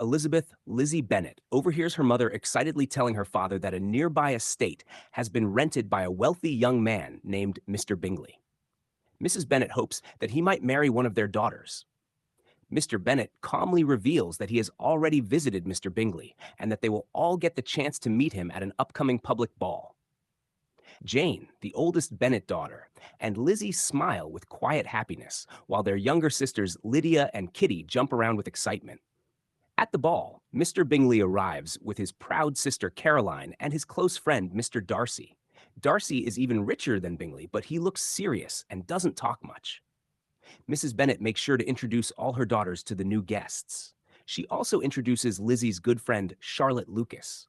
Elizabeth Lizzie Bennet overhears her mother excitedly telling her father that a nearby estate has been rented by a wealthy young man named Mr. Bingley. Mrs. Bennet hopes that he might marry one of their daughters. Mr. Bennet calmly reveals that he has already visited Mr. Bingley and that they will all get the chance to meet him at an upcoming public ball. Jane, the oldest Bennet daughter, and Lizzie smile with quiet happiness, while their younger sisters Lydia and Kitty jump around with excitement. At the ball, Mr. Bingley arrives with his proud sister Caroline and his close friend Mr. Darcy. Darcy is even richer than Bingley, but he looks serious and doesn't talk much. Mrs. Bennet makes sure to introduce all her daughters to the new guests. She also introduces Lizzie's good friend Charlotte Lucas.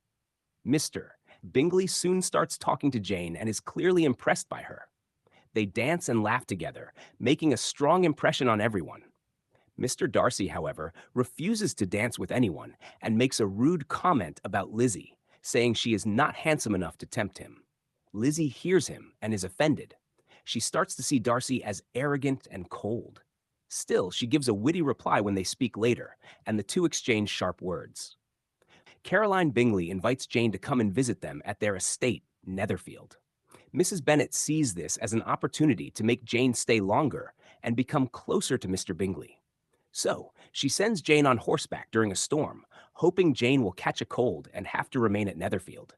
Mr. Bingley soon starts talking to Jane and is clearly impressed by her. They dance and laugh together, making a strong impression on everyone. Mr. Darcy, however, refuses to dance with anyone and makes a rude comment about Lizzie, saying she is not handsome enough to tempt him. Lizzie hears him and is offended. She starts to see Darcy as arrogant and cold. Still, she gives a witty reply when they speak later, and the two exchange sharp words. Caroline Bingley invites Jane to come and visit them at their estate, Netherfield. Mrs. Bennet sees this as an opportunity to make Jane stay longer and become closer to Mr. Bingley. So, she sends Jane on horseback during a storm, hoping Jane will catch a cold and have to remain at Netherfield.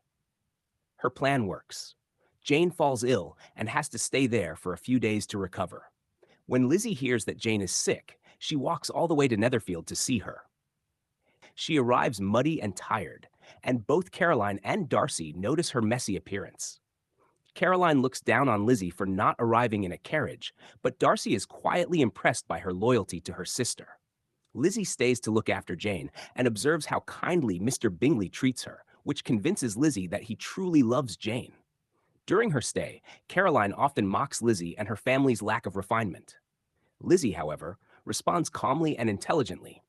Her plan works. Jane falls ill and has to stay there for a few days to recover. When Lizzie hears that Jane is sick, she walks all the way to Netherfield to see her. She arrives muddy and tired, and both Caroline and Darcy notice her messy appearance. Caroline looks down on Lizzie for not arriving in a carriage, but Darcy is quietly impressed by her loyalty to her sister. Lizzie stays to look after Jane and observes how kindly Mr. Bingley treats her, which convinces Lizzie that he truly loves Jane. During her stay, Caroline often mocks Lizzie and her family's lack of refinement. Lizzie, however, responds calmly and intelligently,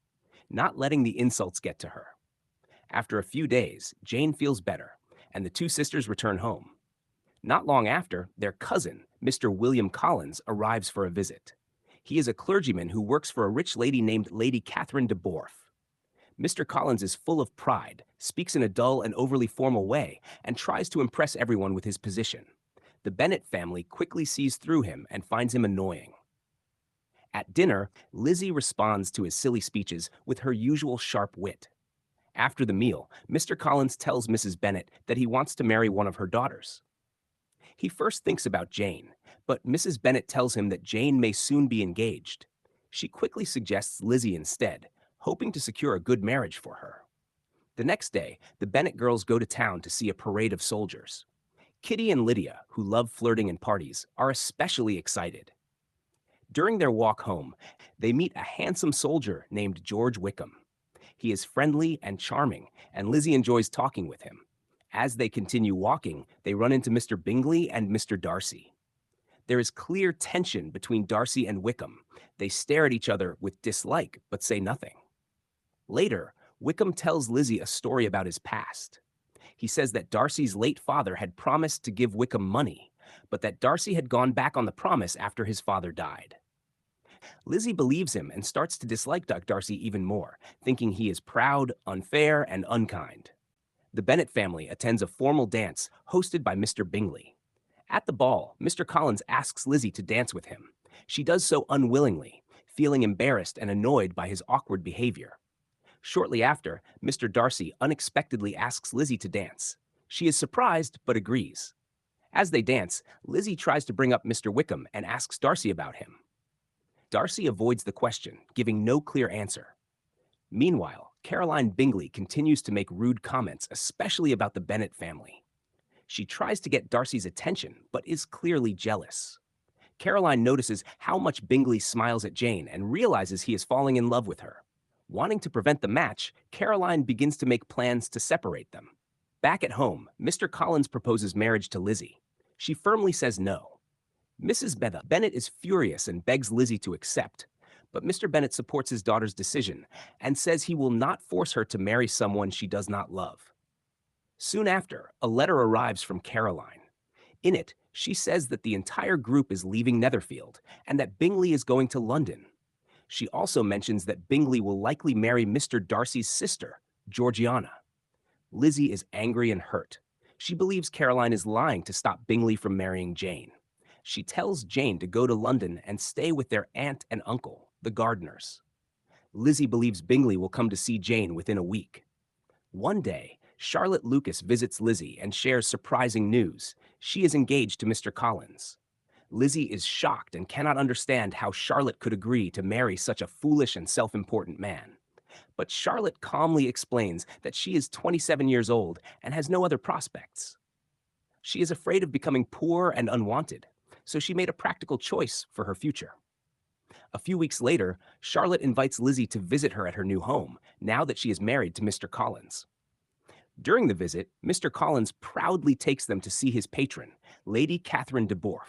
not letting the insults get to her. After a few days, Jane feels better, and the two sisters return home. Not long after, their cousin, Mr. William Collins, arrives for a visit. He is a clergyman who works for a rich lady named Lady Catherine de Bourgh. Mr. Collins is full of pride, speaks in a dull and overly formal way, and tries to impress everyone with his position. The Bennet family quickly sees through him and finds him annoying. At dinner, Lizzie responds to his silly speeches with her usual sharp wit. After the meal, Mr. Collins tells Mrs. Bennet that he wants to marry one of her daughters. He first thinks about Jane, but Mrs. Bennet tells him that Jane may soon be engaged. She quickly suggests Lizzie instead, hoping to secure a good marriage for her. The next day, the Bennet girls go to town to see a parade of soldiers. Kitty and Lydia, who love flirting and parties, are especially excited. During their walk home, they meet a handsome soldier named George Wickham. He is friendly and charming, and Lizzie enjoys talking with him. As they continue walking, they run into Mr. Bingley and Mr. Darcy. There is clear tension between Darcy and Wickham. They stare at each other with dislike, but say nothing. Later, Wickham tells Lizzie a story about his past. He says that Darcy's late father had promised to give Wickham money, but that Darcy had gone back on the promise after his father died. Lizzie believes him and starts to dislike Darcy even more, thinking he is proud, unfair, and unkind. The Bennet family attends a formal dance hosted by Mr. Bingley. At the ball, Mr. Collins asks Lizzie to dance with him. She does so unwillingly, feeling embarrassed and annoyed by his awkward behavior. Shortly after, Mr. Darcy unexpectedly asks Lizzie to dance. She is surprised, but agrees. As they dance, Lizzie tries to bring up Mr. Wickham and asks Darcy about him. Darcy avoids the question, giving no clear answer. Meanwhile, Caroline Bingley continues to make rude comments, especially about the Bennet family. She tries to get Darcy's attention, but is clearly jealous. Caroline notices how much Bingley smiles at Jane and realizes he is falling in love with her. Wanting to prevent the match, Caroline begins to make plans to separate them. Back at home, Mr. Collins proposes marriage to Lizzie. She firmly says no. Mrs. Bennet is furious and begs Lizzie to accept, but Mr. Bennet supports his daughter's decision and says he will not force her to marry someone she does not love. Soon after, a letter arrives from Caroline. In it, she says that the entire group is leaving Netherfield and that Bingley is going to London. She also mentions that Bingley will likely marry Mr. Darcy's sister, Georgiana. Lizzie is angry and hurt. She believes Caroline is lying to stop Bingley from marrying Jane. She tells Jane to go to London and stay with their aunt and uncle, the Gardiners. Lizzie believes Bingley will come to see Jane within a week. One day, Charlotte Lucas visits Lizzie and shares surprising news. She is engaged to Mr. Collins. Lizzie is shocked and cannot understand how Charlotte could agree to marry such a foolish and self-important man. But Charlotte calmly explains that she is 27 years old and has no other prospects. She is afraid of becoming poor and unwanted, so she made a practical choice for her future. A few weeks later, Charlotte invites Lizzie to visit her at her new home, now that she is married to Mr. Collins. During the visit, Mr. Collins proudly takes them to see his patron, Lady Catherine de Bourgh.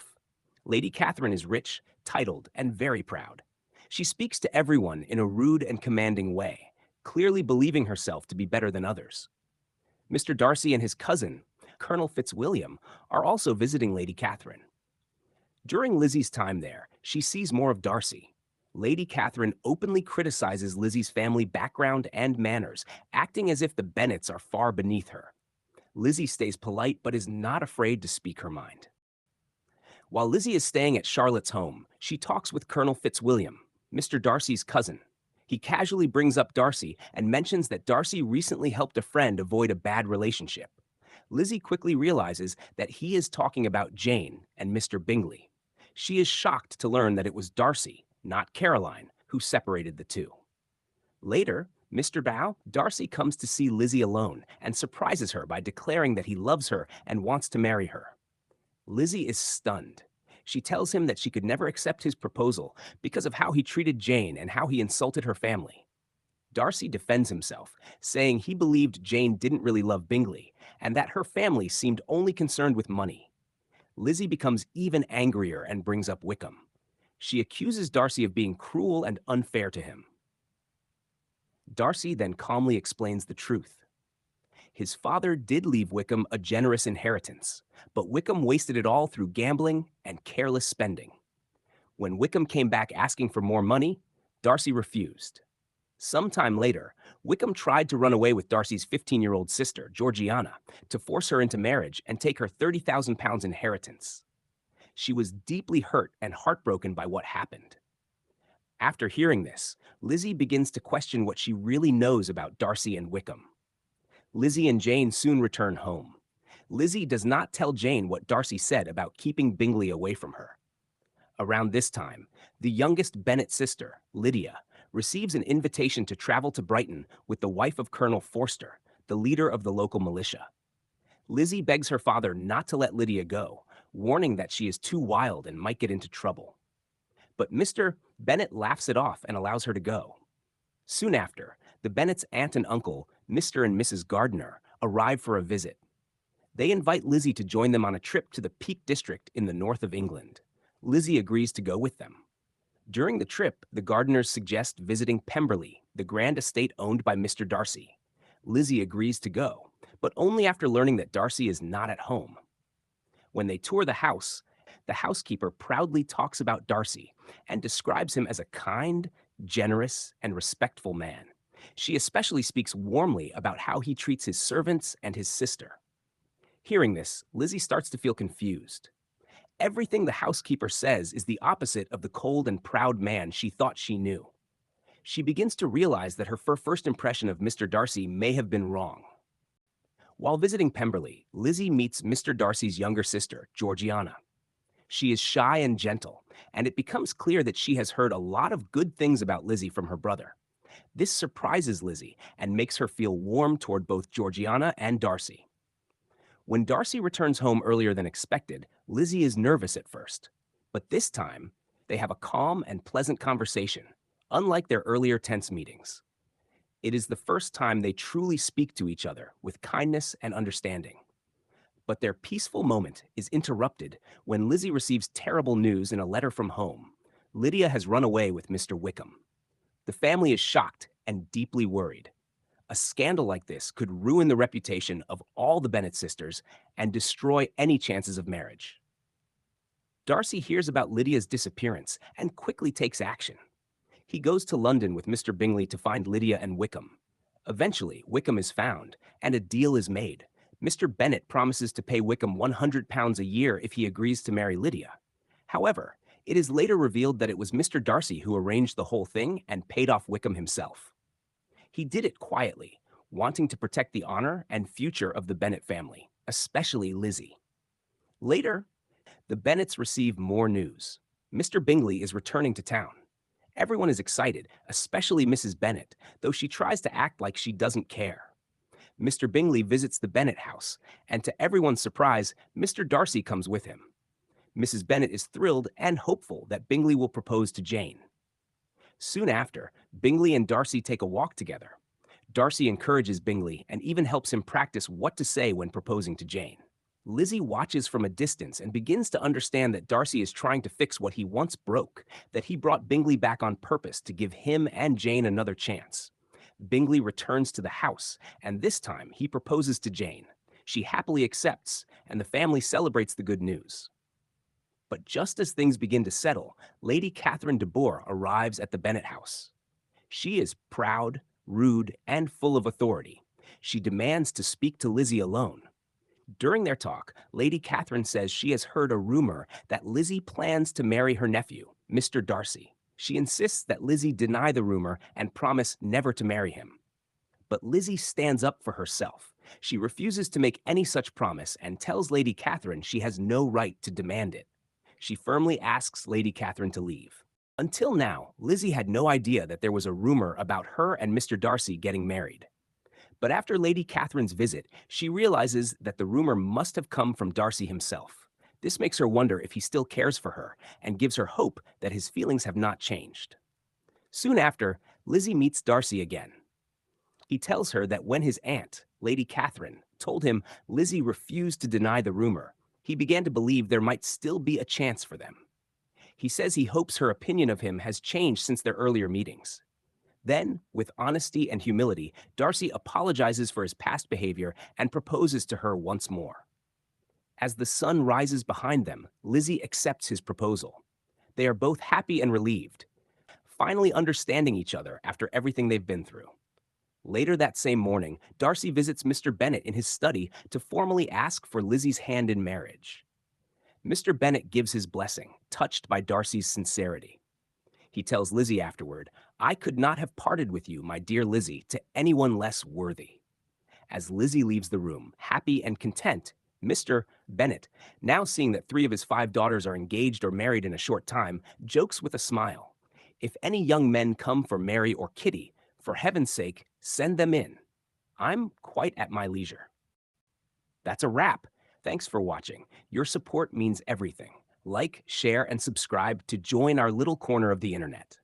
Lady Catherine is rich, titled, and very proud. She speaks to everyone in a rude and commanding way, clearly believing herself to be better than others. Mr. Darcy and his cousin, Colonel Fitzwilliam, are also visiting Lady Catherine. During Lizzie's time there, she sees more of Darcy. Lady Catherine openly criticizes Lizzie's family background and manners, acting as if the Bennets are far beneath her. Lizzie stays polite but is not afraid to speak her mind. While Lizzie is staying at Charlotte's home, she talks with Colonel Fitzwilliam, Mr. Darcy's cousin. He casually brings up Darcy and mentions that Darcy recently helped a friend avoid a bad relationship. Lizzie quickly realizes that he is talking about Jane and Mr. Bingley. She is shocked to learn that it was Darcy, not Caroline, who separated the two. Later, Darcy comes to see Lizzie alone and surprises her by declaring that he loves her and wants to marry her. Lizzie is stunned. She tells him that she could never accept his proposal because of how he treated Jane and how he insulted her family. Darcy defends himself, saying he believed Jane didn't really love Bingley and that her family seemed only concerned with money. Lizzie becomes even angrier and brings up Wickham. She accuses Darcy of being cruel and unfair to him. Darcy then calmly explains the truth. His father did leave Wickham a generous inheritance, but Wickham wasted it all through gambling and careless spending. When Wickham came back asking for more money, Darcy refused. Sometime later, Wickham tried to run away with Darcy's 15-year-old sister, Georgiana, to force her into marriage and take her £30,000 inheritance. She was deeply hurt and heartbroken by what happened. After hearing this, Lizzie begins to question what she really knows about Darcy and Wickham. Lizzie and Jane soon return home. Lizzie does not tell Jane what Darcy said about keeping Bingley away from her. Around this time, the youngest Bennet sister, Lydia, receives an invitation to travel to Brighton with the wife of Colonel Forster, the leader of the local militia. Lizzie begs her father not to let Lydia go, warning that she is too wild and might get into trouble. But Mr. Bennet laughs it off and allows her to go. Soon after, the Bennets' aunt and uncle, Mr. and Mrs. Gardiner, arrive for a visit. They invite Lizzie to join them on a trip to the Peak District in the north of England. Lizzie agrees to go with them. During the trip, the Gardiners suggest visiting Pemberley, the grand estate owned by Mr. Darcy. Lizzie agrees to go, but only after learning that Darcy is not at home. When they tour the house, the housekeeper proudly talks about Darcy and describes him as a kind, generous, and respectful man. She especially speaks warmly about how he treats his servants and his sister. Hearing this, Lizzie starts to feel confused. Everything the housekeeper says is the opposite of the cold and proud man she thought she knew. She begins to realize that her first impression of Mr. Darcy may have been wrong. While visiting Pemberley, Lizzie meets Mr. Darcy's younger sister, Georgiana. She is shy and gentle, and it becomes clear that she has heard a lot of good things about Lizzie from her brother. This surprises Lizzie and makes her feel warm toward both Georgiana and Darcy. When Darcy returns home earlier than expected, Lizzie is nervous at first. But this time, they have a calm and pleasant conversation, unlike their earlier tense meetings. It is the first time they truly speak to each other with kindness and understanding. But their peaceful moment is interrupted when Lizzie receives terrible news in a letter from home. Lydia has run away with Mr. Wickham. The family is shocked and deeply worried. A scandal like this could ruin the reputation of all the Bennet sisters and destroy any chances of marriage. Darcy hears about Lydia's disappearance and quickly takes action. He goes to London with Mr. Bingley to find Lydia and Wickham. Eventually, Wickham is found, and a deal is made. Mr. Bennet promises to pay Wickham £100 a year if he agrees to marry Lydia. However, it is later revealed that it was Mr. Darcy who arranged the whole thing and paid off Wickham himself. He did it quietly, wanting to protect the honor and future of the Bennet family, especially Lizzie. Later, the Bennets receive more news. Mr. Bingley is returning to town. Everyone is excited, especially Mrs. Bennet, though she tries to act like she doesn't care. Mr. Bingley visits the Bennet house, and to everyone's surprise, Mr. Darcy comes with him. Mrs. Bennet is thrilled and hopeful that Bingley will propose to Jane. Soon after, Bingley and Darcy take a walk together. Darcy encourages Bingley and even helps him practice what to say when proposing to Jane. Lizzie watches from a distance and begins to understand that Darcy is trying to fix what he once broke, that he brought Bingley back on purpose to give him and Jane another chance. Bingley returns to the house, and this time he proposes to Jane. She happily accepts, and the family celebrates the good news. But just as things begin to settle, Lady Catherine de Bourgh arrives at the Bennet house. She is proud, rude, and full of authority. She demands to speak to Lizzie alone. During their talk, Lady Catherine says she has heard a rumor that Lizzie plans to marry her nephew, Mr. Darcy. She insists that Lizzie deny the rumor and promise never to marry him. But Lizzie stands up for herself. She refuses to make any such promise and tells Lady Catherine she has no right to demand it. She firmly asks Lady Catherine to leave. Until now, Lizzie had no idea that there was a rumor about her and Mr. Darcy getting married. But after Lady Catherine's visit, she realizes that the rumor must have come from Darcy himself. This makes her wonder if he still cares for her and gives her hope that his feelings have not changed. Soon after, Lizzie meets Darcy again. He tells her that when his aunt, Lady Catherine, told him Lizzie refused to deny the rumor, he began to believe there might still be a chance for them. He says he hopes her opinion of him has changed since their earlier meetings. Then, with honesty and humility, Darcy apologizes for his past behavior and proposes to her once more. As the sun rises behind them, Lizzie accepts his proposal. They are both happy and relieved, finally understanding each other after everything they've been through. Later that same morning, Darcy visits Mr. Bennet in his study to formally ask for Lizzie's hand in marriage. Mr. Bennet gives his blessing, touched by Darcy's sincerity. He tells Lizzie afterward, "I could not have parted with you, my dear Lizzie, to anyone less worthy." As Lizzie leaves the room, happy and content, Mr. Bennet, now seeing that 3 of his 5 daughters are engaged or married in a short time, jokes with a smile. "If any young men come for Mary or Kitty, for heaven's sake, send them in. I'm quite at my leisure." That's a wrap. Thanks for watching. Your support means everything. Like, share, and subscribe to join our little corner of the internet.